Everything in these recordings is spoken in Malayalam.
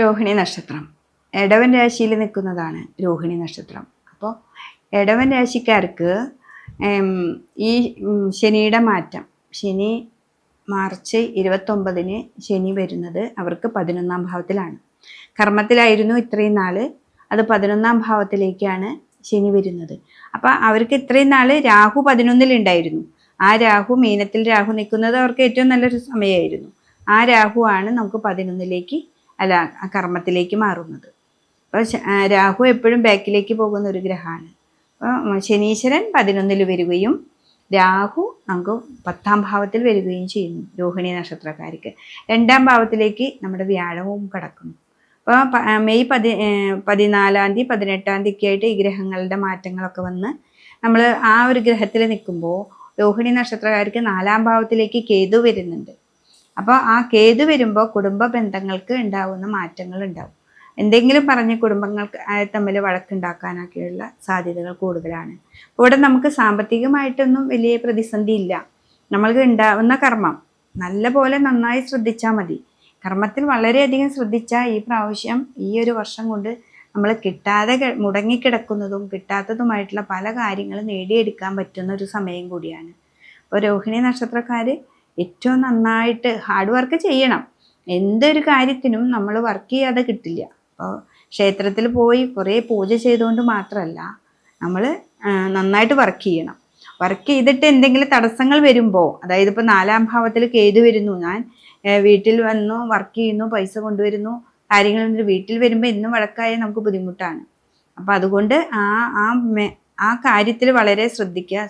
രോഹിണി നക്ഷത്രം എടവൻ രാശിയിൽ നിൽക്കുന്നതാണ് രോഹിണി നക്ഷത്രം. അപ്പോൾ എടവൻ രാശിക്കാർക്ക് ഈ ശനിയുടെ മാറ്റം, ശനി മാർച്ച് 29-ന് ശനി വരുന്നത് അവർക്ക് 11-ാം ഭാവത്തിലാണ്. കർമ്മത്തിലായിരുന്നു ഇത്രയും നാൾ, അത് 11-ാം ഭാവത്തിലേക്കാണ് ശനി വരുന്നത്. അപ്പം അവർക്ക് ഇത്രയും നാൾ രാഹു 11-ലുണ്ടായിരുന്നു. ആ രാഹു, മീനത്തിൽ രാഹു നിൽക്കുന്നത് അവർക്ക് ഏറ്റവും നല്ലൊരു സമയമായിരുന്നു. ആ രാഹു ആണ് നമുക്ക് 11-ലേക്ക് കർമ്മത്തിലേക്ക് മാറുന്നത്. അപ്പോൾ രാഹു എപ്പോഴും ബാക്കിലേക്ക് പോകുന്ന ഒരു ഗ്രഹമാണ്. അപ്പോൾ ശനീശ്വരൻ 11-ൽ വരികയും രാഹു നമുക്ക് 10-ാം ഭാവത്തിൽ വരികയും ചെയ്യുന്നു രോഹിണി നക്ഷത്രക്കാർക്ക്. 2-ാം ഭാവത്തിലേക്ക് നമ്മുടെ വ്യാഴവും കടക്കുന്നു. അപ്പോൾ മെയ് 14-ാം തീയതി 18-ാം തീയതി ആയിട്ട് ഈ ഗ്രഹങ്ങളുടെ മാറ്റങ്ങളൊക്കെ വന്ന് നമ്മൾ ആ ഒരു ഗ്രഹത്തിൽ നിൽക്കുമ്പോൾ രോഹിണി നക്ഷത്രക്കാർക്ക് 4-ാം ഭാവത്തിലേക്ക് കേതു വരുന്നുണ്ട്. അപ്പോൾ ആ കേതു വരുമ്പോൾ കുടുംബ ബന്ധങ്ങൾക്ക് ഉണ്ടാവുന്ന മാറ്റങ്ങൾ ഉണ്ടാവും. എന്തെങ്കിലും പറഞ്ഞ് കുടുംബങ്ങൾക്ക് തമ്മിൽ വഴക്കുണ്ടാക്കാനൊക്കെയുള്ള സാധ്യതകൾ കൂടുതലാണ്. ഇവിടെ നമുക്ക് സാമ്പത്തികമായിട്ടൊന്നും വലിയ പ്രതിസന്ധി ഇല്ല. നമ്മൾക്ക് ഉണ്ടാവുന്ന കർമ്മം നല്ല പോലെ നന്നായി ശ്രദ്ധിച്ചാൽ മതി. കർമ്മത്തിൽ വളരെയധികം ശ്രദ്ധിച്ചാൽ ഈ പ്രാവശ്യം, ഈ ഒരു വർഷം കൊണ്ട് നമ്മൾ കിട്ടാതെ മുടങ്ങിക്കിടക്കുന്നതും കിട്ടാത്തതുമായിട്ടുള്ള പല കാര്യങ്ങളും നേടിയെടുക്കാൻ പറ്റുന്ന ഒരു സമയം കൂടിയാണ്. അപ്പോൾ രോഹിണി നക്ഷത്രക്കാർ ഏറ്റവും നന്നായിട്ട് ഹാർഡ് വർക്ക് ചെയ്യണം. എന്തൊരു കാര്യത്തിനും നമ്മൾ വർക്ക് ചെയ്യാതെ കിട്ടില്ല. അപ്പോൾ ക്ഷേത്രത്തിൽ പോയി കുറേ പൂജ ചെയ്തുകൊണ്ട് മാത്രമല്ല, നമ്മൾ നന്നായിട്ട് വർക്ക് ചെയ്യണം. വർക്ക് ചെയ്തിട്ട് എന്തെങ്കിലും തടസ്സങ്ങൾ വരുമ്പോൾ, അതായത് ഇപ്പോൾ 4-ാം ഭാവത്തിൽ കേതു വരുന്നു, ഞാൻ വീട്ടിൽ വന്നു വർക്ക് ചെയ്യുന്നു, പൈസ കൊണ്ടുവരുന്നു, കാര്യങ്ങൾ വീട്ടിൽ വരുമ്പോൾ എന്നും വഴക്കായ നമുക്ക് ബുദ്ധിമുട്ടാണ്. അപ്പോൾ അതുകൊണ്ട് ആ കാര്യത്തിൽ വളരെ ശ്രദ്ധിക്കുക.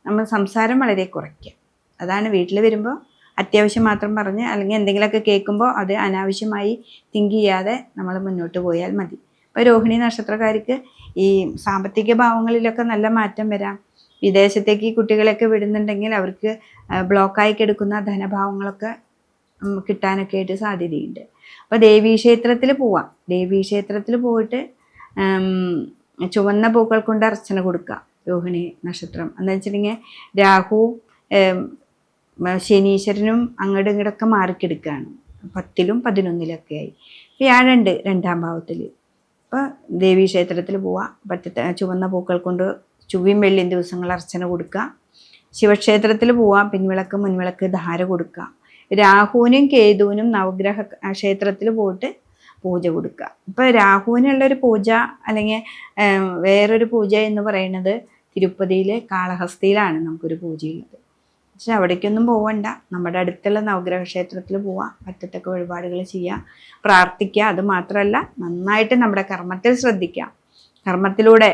നമ്മൾ സംസാരം വളരെ കുറയ്ക്കുക. അതാണ് വീട്ടിൽ വരുമ്പോൾ അത്യാവശ്യം മാത്രം പറഞ്ഞ്, അല്ലെങ്കിൽ എന്തെങ്കിലുമൊക്കെ കേൾക്കുമ്പോൾ അത് അനാവശ്യമായി തിങ്ക് ചെയ്യാതെ നമ്മൾ മുന്നോട്ട് പോയാൽ മതി. ഇപ്പോൾ രോഹിണി നക്ഷത്രക്കാർക്ക് ഈ സാമ്പത്തിക ഭാവങ്ങളിലൊക്കെ നല്ല മാറ്റം വരാം. വിദേശത്തേക്ക് കുട്ടികളെയൊക്കെ വിടുന്നുണ്ടെങ്കിൽ അവർക്ക് ബ്ലോക്കായി കിടക്കുന്ന ധനഭാവങ്ങളൊക്കെ കിട്ടാനൊക്കെ ആയിട്ട് സാധ്യതയുണ്ട്. അപ്പോൾ ദേവീക്ഷേത്രത്തിൽ പോവാം. ദേവീക്ഷേത്രത്തിൽ പോയിട്ട് ചുവന്ന പൂക്കൾ കൊണ്ട് അർച്ചന കൊടുക്കുക. രോഹിണി നക്ഷത്രം എന്ന് വെച്ചിട്ടുണ്ടെങ്കിൽ രാഹു ശനീശ്വരനും അങ്ങോട്ടും ഇങ്ങോട്ടൊക്കെ മാറിക്കെടുക്കുകയാണ്. 10-ലും 11-ലൊക്കെ ആയി. വ്യാഴമുണ്ട് 2-ാം ഭാവത്തിൽ. അപ്പോൾ ദേവീക്ഷേത്രത്തിൽ പോവുക, ചുവന്ന പൂക്കൾ കൊണ്ട് ചൊവ്വയും വെള്ളിയും ദിവസങ്ങൾ അർച്ചന കൊടുക്കുക. ശിവക്ഷേത്രത്തിൽ പോവുക, പിൻവിളക്ക് മുൻവിളക്ക് ധാര കൊടുക്കുക. രാഹുവിനും കേതുവിനും നവഗ്രഹ ക്ഷേത്രത്തിൽ പോയിട്ട് പൂജ കൊടുക്കുക. ഇപ്പോൾ രാഹുവിനുള്ളൊരു പൂജ അല്ലെങ്കിൽ വേറൊരു പൂജ എന്ന് പറയുന്നത് തിരുപ്പതിയിലെ കാളഹസ്തിയിലാണ് നമുക്കൊരു പൂജയുള്ളത്. പക്ഷെ അവിടേക്കൊന്നും പോവണ്ട, നമ്മുടെ അടുത്തുള്ള നവഗ്രഹ ക്ഷേത്രത്തിൽ പോവുക, പറ്റത്തക്ക വഴിപാടുകൾ ചെയ്യുക, പ്രാർത്ഥിക്കുക. അത് മാത്രമല്ല, നന്നായിട്ട് നമ്മുടെ കർമ്മത്തിൽ ശ്രദ്ധിക്കുക. കർമ്മത്തിലൂടെ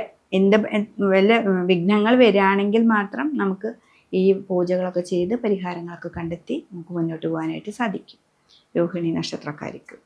വല്ല വിഘ്നങ്ങൾ വരികയാണെങ്കിൽ മാത്രം നമുക്ക് ഈ പൂജകളൊക്കെ ചെയ്ത് പരിഹാരങ്ങളൊക്കെ കണ്ടെത്തി നമുക്ക് മുന്നോട്ട് പോകാനായിട്ട് സാധിക്കും രോഹിണി നക്ഷത്രക്കാർക്ക്.